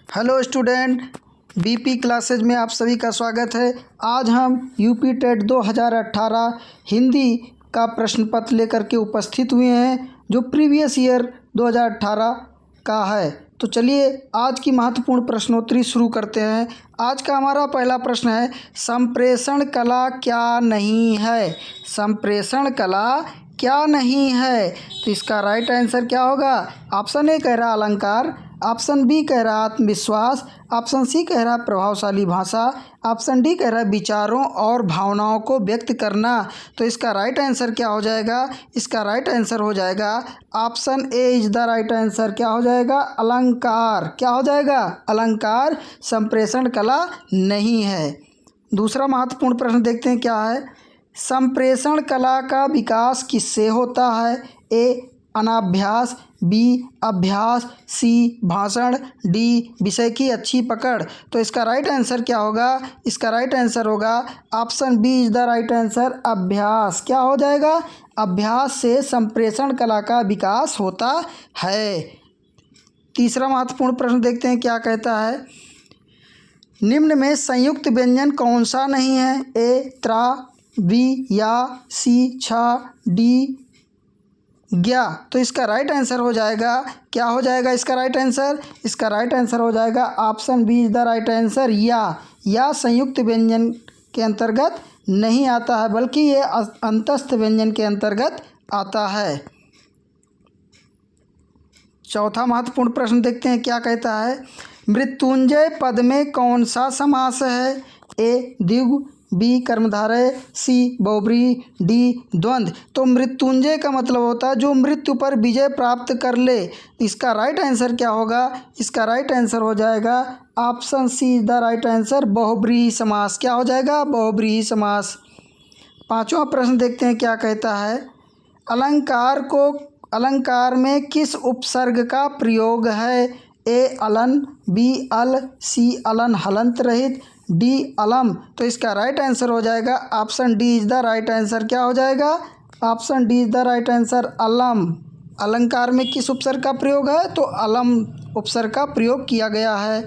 Hello student, BP classes में आप सभी का स्वागत है। आज हम यूपी टेट 2018 हिंदी का प्रश्न पत्र लेकर के उपस्थित हुए हैं जो प्रीवियस ईयर 2018 का है। तो चलिए आज की महत्वपूर्ण प्रश्नोत्तरी शुरू करते हैं। आज का हमारा पहला प्रश्न है, संप्रेषण कला क्या नहीं है? संप्रेषण कला क्या नहीं है? तो इसका राइट आंसर क्या होगा? ऑप्शन ए कह रहा अलंकार, ऑप्शन बी कह रहा आत्मविश्वास, ऑप्शन सी कह रहा प्रभावशाली भाषा, ऑप्शन डी कह रहा विचारों और भावनाओं को व्यक्त करना। तो इसका राइट आंसर क्या हो जाएगा? इसका राइट आंसर हो जाएगा option A is the right answer. क्या हो जाएगा? अलंकार। क्या हो जाएगा? अलंकार संप्रेषण कला नहीं है। दूसरा महत्वपूर्ण प्रश्न देखते हैं क्या है। संप्रेषण कला का विकास किससे होता है? ए अनाभ्यास, बी अभ्यास, सी भाषण, डी विषय की अच्छी पकड़। तो इसका राइट आंसर क्या होगा? इसका राइट आंसर होगा option B is the right answer, अभ्यास। क्या हो जाएगा? अभ्यास से संप्रेषण कला का विकास होता है। तीसरा महत्वपूर्ण प्रश्न देखते हैं क्या कहता है। निम्न में संयुक्त व्यंजन कौन सा नहीं है? ए त्रा, बी या, सी छा, डी ज्ञा। तो इसका राइट आंसर हो जाएगा, क्या हो जाएगा इसका राइट आंसर? इसका राइट आंसर हो जाएगा option B is the right answer, या संयुक्त व्यंजन के अंतर्गत नहीं आता है बल्कि ये अंतस्थ व्यंजन के अंतर्गत आता है। चौथा महत्वपूर्ण प्रश्न देखते हैं क्या कहता है। मृत्युंजय पद में कौन सा समास है? ए द्विगु, बी कर्मधारय, सी बहुब्रीहि, डी द्वंद्व। तो मृत्युंजय का मतलब होता है जो मृत्यु पर विजय प्राप्त कर ले। इसका राइट आंसर क्या होगा? इसका राइट आंसर हो जाएगा option C is the right answer, बहुब्रीहि समास। क्या हो जाएगा? बहुब्रीहि समास। पांचवा प्रश्न देखते हैं क्या कहता है। अलंकार में किस उपसर्ग का प्रयोग है? ए अलन, बी अल, सी अलन हलंत रहित, डी अलम। तो इसका राइट आंसर हो जाएगा option D is the right answer. क्या हो जाएगा? Option D is the right answer, अलम। अलंकार में किस उपसर्ग का प्रयोग है? तो अलम उपसर्ग का प्रयोग किया गया है।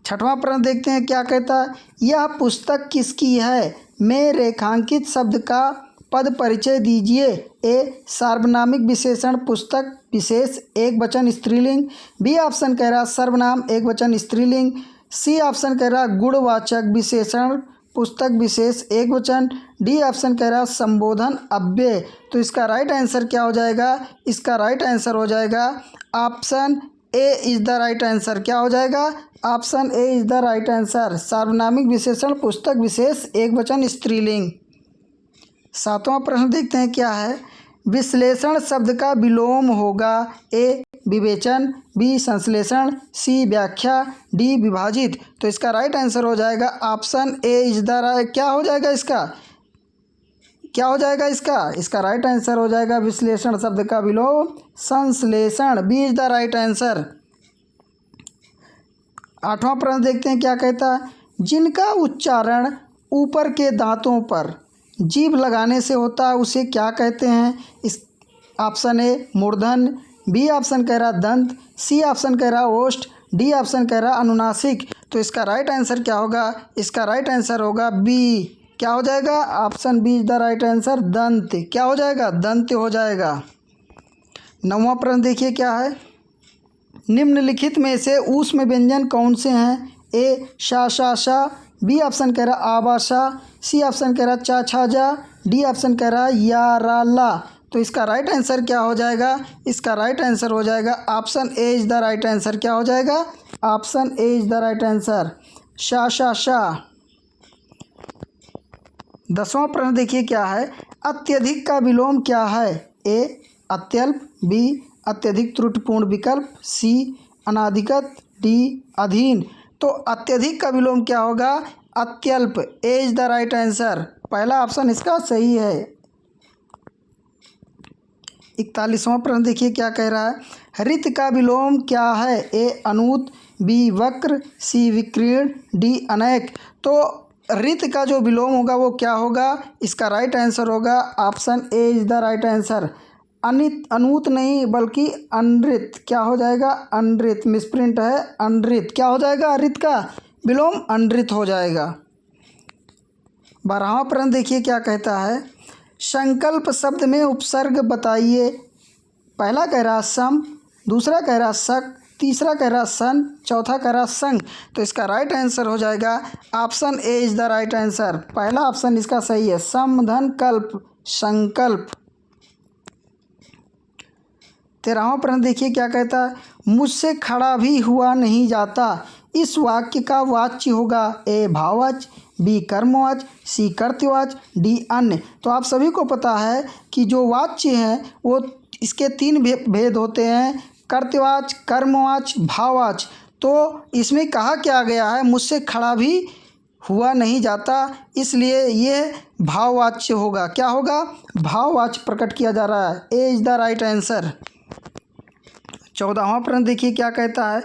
छठवां प्रश्न देखते हैं क्या कहता है। यह पुस्तक किसकी है? में रेखांकित शब्द का पद परिचय दीजिए। ए सार्वनामिक विशेषण पुस्तक विशेष एक वचन स्त्रीलिंग, बी ऑप्शन कह रहा सर्वनाम एक वचन स्त्रीलिंग, सी ऑप्शन कह रहा गुणवाचक विशेषण पुस्तक विशेष एक वचन, डी ऑप्शन कह रहा संबोधन अव्यय। तो इसका राइट आंसर क्या हो जाएगा? इसका राइट आंसर हो जाएगा option A is the right answer. क्या हो जाएगा? Option A is the right answer, सार्वनामिक विशेषण पुस्तक विशेष एक वचन स्त्रीलिंग। सातवां प्रश्न देखते हैं क्या है। विश्लेषण शब्द का विलोम होगा। ए विवेचन, बी संश्लेषण, सी व्याख्या, डी विभाजित। तो इसका राइट आंसर हो जाएगा option A is the right. क्या हो जाएगा इसका? क्या हो जाएगा इसका? इसका राइट आंसर हो जाएगा विश्लेषण शब्द का विलोम संश्लेषण, B is the right answer. आठवां प्रश्न देखते हैं क्या कहता है। जिनका उच्चारण ऊपर के दांतों पर जीभ लगाने से होता है उसे क्या कहते हैं? इस ऑप्शन ए मूर्धन, बी ऑप्शन कह रहा दंत, सी ऑप्शन कह रहा ओष्ठ, डी ऑप्शन कह रहा अनुनासिक। तो इसका राइट आंसर क्या होगा? इसका राइट आंसर होगा बी। क्या हो जाएगा? Option B is the right answer, दंत। क्या हो जाएगा? दंत हो जाएगा। नौवां प्रश्न देखिए क्या है। निम्नलिखित में से ऊष्म व्यंजन कौन से हैं? ए शा शा शा, बी ऑप्शन कह रहा आबाशा, सी ऑप्शन कह रहा चा छा जा, डी ऑप्शन कह रहा या रा ला। तो इसका राइट आंसर क्या हो जाएगा? इसका राइट आंसर हो जाएगा option A is the right answer. क्या हो जाएगा? Option A is the right answer, शा शा शा। 10वां प्रश्न देखिए क्या है। अत्यधिक का विलोम क्या है? ए अत्यल्प, बी अत्यधिक त्रुटिपूर्ण विकल्प, सी अनाधिकत, डी अधीन। तो अत्यधिक का विलोम क्या होगा? अत्यल्प, ए इज द राइट आंसर। पहला ऑप्शन इसका सही है। 41वां प्रश्न देखिए क्या कह रहा है। रित का विलोम क्या है? ए अनूत, बी वक्र, सी विकीर्ण, डी अनेक। तो रित का जो विलोम होगा वो क्या होगा? इसका राइट आंसर होगा option A is the right answer, अनित, अनूत नहीं बल्कि अनृत। क्या हो जाएगा? अनृत। मिसप्रिंट है, अनृत। क्या हो जाएगा? अरित का विलोम अनृत हो जाएगा। 12वां प्रश्न देखिए क्या कहता है। संकल्प शब्द में उपसर्ग बताइए। पहला कह रहा सम, दूसरा कह रहा सक, तीसरा कह रहा सन, चौथा कह रहा संग। तो इसका राइट आंसर हो जाएगा option A is the right answer. पहला ऑप्शन इसका सही है, सम धन कल्प, संकल्प। 13वां प्रश्न देखिए क्या कहता है। मुझसे खड़ा भी हुआ नहीं जाता। इस वाक्य का वाच्य होगा ए भाववाच्य, बी कर्मवाच्य, सी कर्तवाच्य, डी अन्य। तो आप सभी को पता है कि जो वाच्य हैं वो इसके 3 भेद होते हैं, कर्तवाच्य, कर्मवाच्य, भाववाच्य। तो इसमें कहा क्या गया है, मुझसे खड़ा भी हुआ नहीं जाता, इसलिए ये भाववाच्य होगा। क्या होगा? भाववाच्य प्रकट किया जा रहा है। A is the right answer. 14वां प्रश्न देखिए क्या कहता है।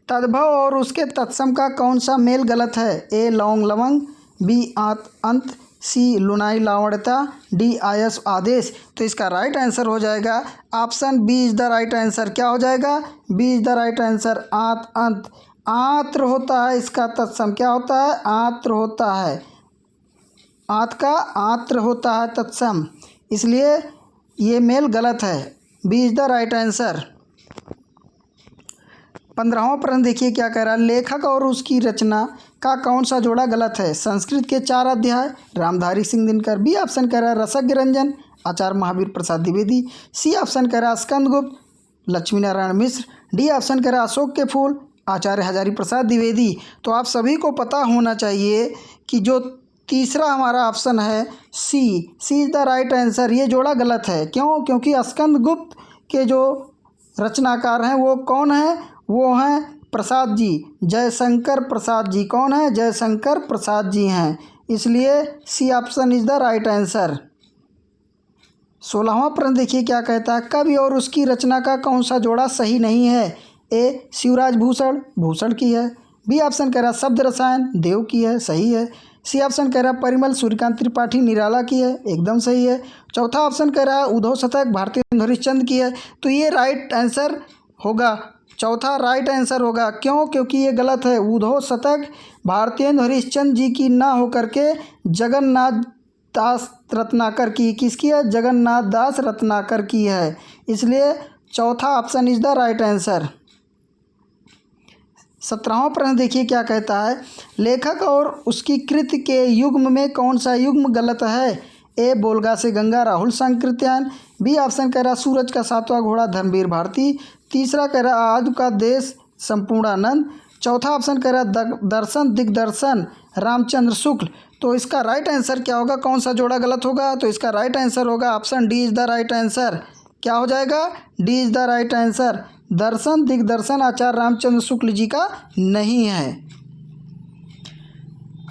तद्भव और उसके तत्सम का कौन सा मेल गलत है? ए लौंग लवंग, बी आत अंत, सी लुनाई लावणता, डी आयस आदेश। तो इसका राइट आंसर हो जाएगा option B is the right answer. क्या हो जाएगा? B is the right answer, आत अंत। आत्र होता है इसका तत्सम। क्या होता है? आत्र होता है। आत का आत्र होता है तत्सम, इसलिए ये मेल गलत है। B is the right answer. 15वां प्रश्न देखिए क्या कह रहा है। लेखक और उसकी रचना का कौन सा जोड़ा गलत है? संस्कृत के 4 अध्याय, रामधारी सिंह दिनकर। बी ऑप्शन कह रहा है रसज्ञ रंजन, आचार्य महावीर प्रसाद द्विवेदी। सी ऑप्शन कह रहा है स्कंदगुप्त, लक्ष्मी नारायण मिश्र। डी ऑप्शन कह रहा है अशोक के फूल, आचार्य हजारी प्रसाद द्विवेदी। तो आप सभी को पता होना चाहिए कि जो तीसरा हमारा ऑप्शन है सी इज़ द राइट आंसर, ये जोड़ा गलत है। क्यों? क्योंकि स्कंदगुप्त के जो रचनाकार हैं वो कौन है? वो हैं प्रसाद जी, जयशंकर प्रसाद जी। कौन है? जयशंकर प्रसाद जी हैं, इसलिए C option is the right answer. 16वां प्रश्न देखिए क्या कहता है। कवि और उसकी रचना का कौन सा जोड़ा सही नहीं है? ए शिवराज भूषण, भूषण की है। बी ऑप्शन कह रहा है शब्द रसायन, देव की है, सही है। सी ऑप्शन कह रहा है परिमल सूर्यकांत त्रिपाठी, निराला की है, एकदम सही है। चौथा ऑप्शन कह रहा है उद्धव शतक, भारतेंदु हरिश्चंद्र की है। तो ये राइट आंसर होगा, चौथा राइट आंसर होगा। क्यों? क्योंकि ये गलत है। उद्धव शतक भारतेंदु हरिश्चंद्र जी की ना होकर के जगन्नाथ दास रत्नाकर की, किसकी है? जगन्नाथ दास रत्नाकर की है, इसलिए चौथा option is the right answer. 17वां प्रश्न देखिए क्या कहता है। लेखक और उसकी कृति के युग्म में कौन सा युग्म गलत है? ए बोलगा से गंगा, राहुल संकृत्यान। बी ऑप्शन कह रहा सूरज का 7वां घोड़ा, धर्मवीर भारती। तीसरा कह रहा आदि का देश, संपूर्णानंद। चौथा ऑप्शन कह रहा दर्शन दिग्दर्शन, रामचंद्र शुक्ल। तो इसका राइट आंसर क्या होगा? कौन सा जोड़ा गलत होगा? तो इसका राइट आंसर होगा option D is the right answer. क्या हो जाएगा? D is the right answer. दर्शन दिग्दर्शन आचार्य रामचंद्र शुक्ल जी का नहीं है।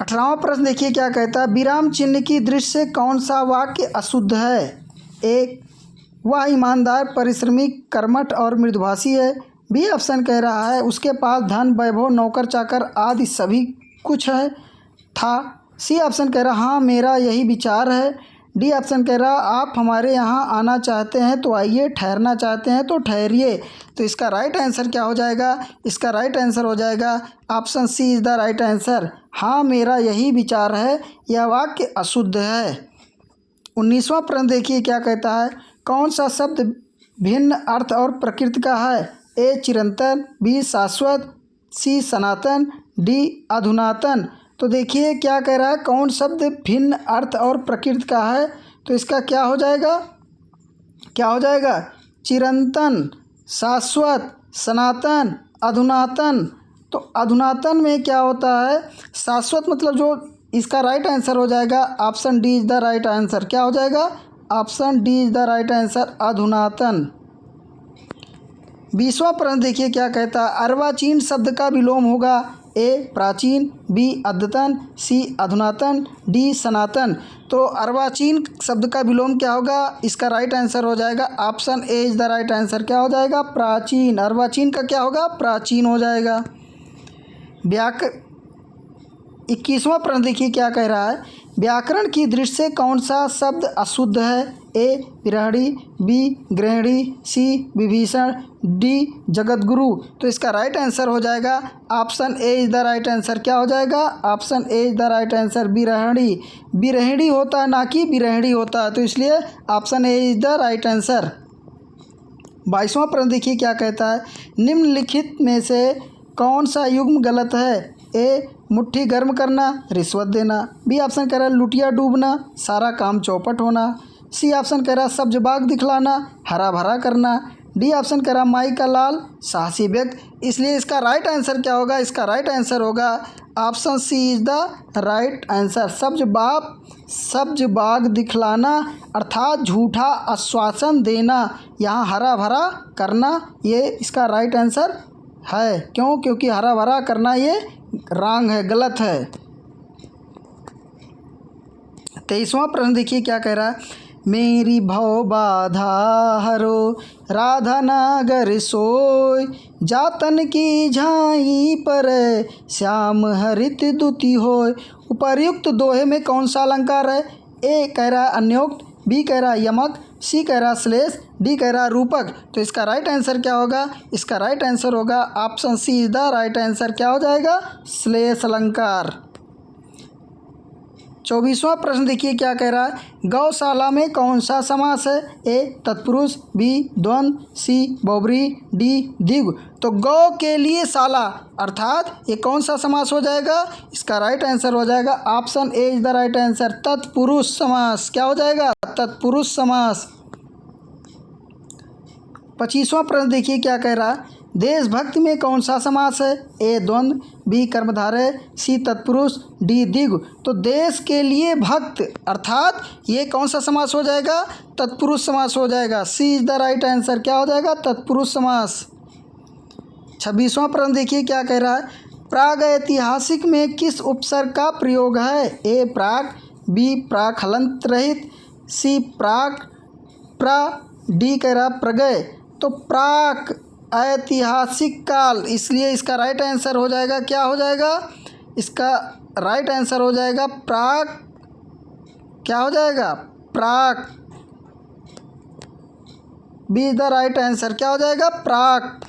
18वां प्रश्न देखिए क्या कहता है। विराम चिन्ह की दृष्टि से कौन सा वाक्य अशुद्ध है? ए वह ईमानदार, परिश्रमी, कर्मठ और मृदुभाषी है। बी ऑप्शन कह रहा है उसके पास धन, वैभव, नौकर चाकर आदि सभी कुछ है था। सी ऑप्शन कह रहा हाँ मेरा यही विचार है। डी ऑप्शन कह रहा आप हमारे यहाँ आना चाहते हैं तो आइए, ठहरना चाहते हैं तो ठहरिए। तो इसका राइट आंसर क्या हो जाएगा? इसका राइट आंसर हो जाएगा option C is the right answer. हाँ मेरा यही विचार है, यह वाक्य अशुद्ध है। 19वां प्रश्न देखिए क्या कहता है। कौन सा शब्द भिन्न अर्थ और प्रकृति का है? ए चिरंतन, बी शाश्वत, सी सनातन, डी अधुनातन। तो देखिए क्या कह रहा है, कौन शब्द भिन्न अर्थ और प्रकृति का है? तो इसका क्या हो जाएगा? क्या हो जाएगा? चिरंतन, शाश्वत, सनातन, अधुनातन। तो अधुनातन में क्या होता है? शाश्वत मतलब जो, इसका राइट आंसर हो जाएगा option D is the right answer. क्या हो जाएगा? Option D is the right answer, अधुनातन। 20वां प्रश्न देखिए क्या कहता है। अर्वाचीन शब्द का विलोम होगा ए प्राचीन, बी अद्यतन, सी अधुनातन, डी सनातन। तो अर्वाचीन शब्द का विलोम क्या होगा? इसका राइट आंसर हो जाएगा option A is the right answer. क्या हो जाएगा? प्राचीन। अर्वाचीन का क्या होगा? प्राचीन हो जाएगा। 21वां प्रश्न देखिए क्या कह रहा है। व्याकरण की दृष्टि से कौन सा शब्द अशुद्ध है? ए विरहणी, बी गृहिणी, सी विभीषण, डी जगतगुरु। तो इसका राइट आंसर हो जाएगा option A is the right answer. क्या हो जाएगा? Option A is the right answer, विरहणी। विरहिणी होता है ना कि विरहणी होता है, तो इसलिए option A is the right answer. 22वां प्रश्न देखिए क्या कहता है, निम्नलिखित में से कौन सा युग्म गलत है? ए मुट्ठी गर्म करना, रिश्वत देना, बी ऑप्शन कह रहा है लुटिया डूबना, सारा काम चौपट होना, सी ऑप्शन कह रहा है सब्ज बाग दिखलाना, हरा भरा करना, डी ऑप्शन कह रहा माई का लाल, साहसी व्यक्ति। इसलिए इसका राइट आंसर क्या होगा? इसका राइट आंसर होगा option C is the right answer, सब्ज बाग दिखलाना अर्थात झूठा आश्वासन देना, यहाँ हरा भरा करना, ये इसका राइट आंसर है। क्यों? क्योंकि हरा भरा करना ये रॉन्ग है, गलत है। 23वां प्रश्न देखिए क्या कह रहा है, मेरी भव बाधा हरो, राधा नागर सोय, जातन की झाई पर श्याम हरित दुति होय। उपर्युक्त दोहे में कौन सा अलंकार है? ए कह रहा है अन्योक्त, बी कह रहा है यमक, सी कह रहा है श्लेष, डी कह रहा है रूपक। तो इसका राइट आंसर क्या होगा? इसका राइट आंसर होगा option C is the right answer. क्या हो जाएगा? श्लेष अलंकार। 24वां प्रश्न देखिए क्या कह रहा है, गौशाला में कौन सा समास है? ए तत्पुरुष, बी द्वंद्व, सी बहुब्रीहि, डी द्विगु। तो गौ के लिए शाला अर्थात ये कौन सा समास हो जाएगा? इसका राइट आंसर हो जाएगा option A is the right answer, तत्पुरुष समास। क्या हो जाएगा? तत्पुरुष समास। 25वां प्रश्न देखिए क्या कह रहा है, देशभक्ति में कौन सा समास है? ए द्वंद्व, बी कर्मधारय, सी तत्पुरुष, डी द्विगु। तो देश के लिए भक्त अर्थात ये कौन सा समास हो जाएगा? तत्पुरुष समास हो जाएगा। सी इज द राइट आंसर। क्या हो जाएगा? तत्पुरुष समास। 26वां प्रश्न देखिए क्या कह रहा है, प्राग ऐतिहासिक में किस उपसर्ग का प्रयोग है? ए प्राक, बी प्राक हलंत रहित, सी प्राक डी कह रहा प्रगय। तो प्राक ऐतिहासिक काल, इसलिए इसका राइट आंसर हो जाएगा, क्या हो जाएगा? इसका राइट आंसर हो जाएगा प्राक। क्या हो जाएगा? प्राक। B is the right answer. क्या हो जाएगा? प्राक।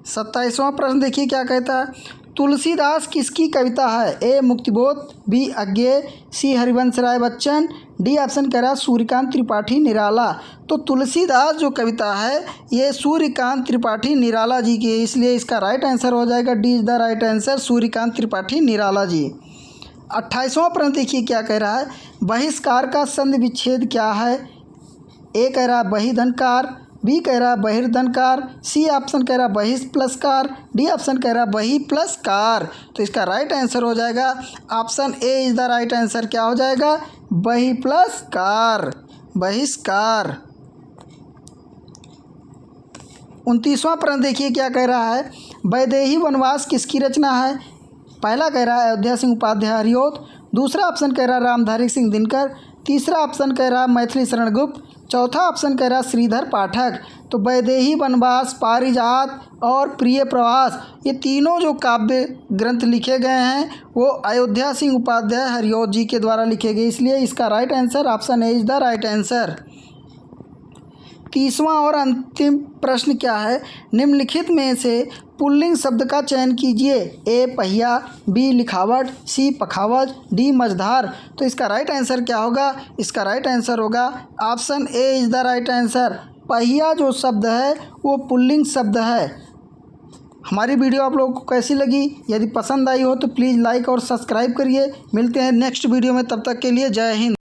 27वां प्रश्न देखिए क्या कहता है, तुलसीदास किसकी कविता है? ए मुक्तिबोध, बी अज्ञेय, सी हरिवंश राय बच्चन, डी ऑप्शन कह रहा है सूर्यकांत त्रिपाठी निराला। तो तुलसीदास जो कविता है ये सूर्यकांत त्रिपाठी निराला जी की है, इसलिए इसका राइट आंसर हो जाएगा D is the right answer, Suryakant Tripathi Nirala ji. 28वां प्रश्न देखिए क्या कह रहा है, बहिष्कार का संधि विच्छेद क्या है? ए कह रहा है बहिधनकार, बी कह रहा है बहिर्धनकार, सी ऑप्शन कह रहा है बहिष प्लस कार, डी ऑप्शन कह रहा है बहि प्लस कार। तो इसका राइट आंसर हो जाएगा option A is the right answer. क्या हो जाएगा? बहि प्लस कार, बहिष्कार। 29वां प्रश्न देखिए क्या कह रहा है, वैदेही वनवास किसकी रचना है? पहला कह रहा है अयोध्या सिंह उपाध्याय हरिऔध, दूसरा ऑप्शन कह रहा है रामधारी सिंह दिनकर, तीसरा ऑप्शन कह रहा है मैथिली शरण गुप्त, चौथा ऑप्शन कह रहा है श्रीधर पाठक। तो वैदेही वनवास, पारिजात और प्रिय प्रवास, ये तीनों जो काव्य ग्रंथ लिखे गए हैं वो अयोध्या सिंह उपाध्याय हरिऔध जी के द्वारा लिखे गए, इसलिए इसका right answer option A is the right answer. 30वां और अंतिम प्रश्न क्या है, निम्नलिखित में से पुल्लिंग शब्द का चयन कीजिए। ए पहिया, बी लिखावट, सी पखावज, डी मझधार। तो इसका राइट आंसर क्या होगा? इसका राइट आंसर होगा option A is the right answer. पहिया जो शब्द है वो पुल्लिंग शब्द है। हमारी वीडियो आप लोगों को कैसी लगी? यदि पसंद आई हो तो प्लीज़ लाइक और सब्सक्राइब करिए। मिलते हैं नेक्स्ट वीडियो में, तब तक के लिए जय हिंद।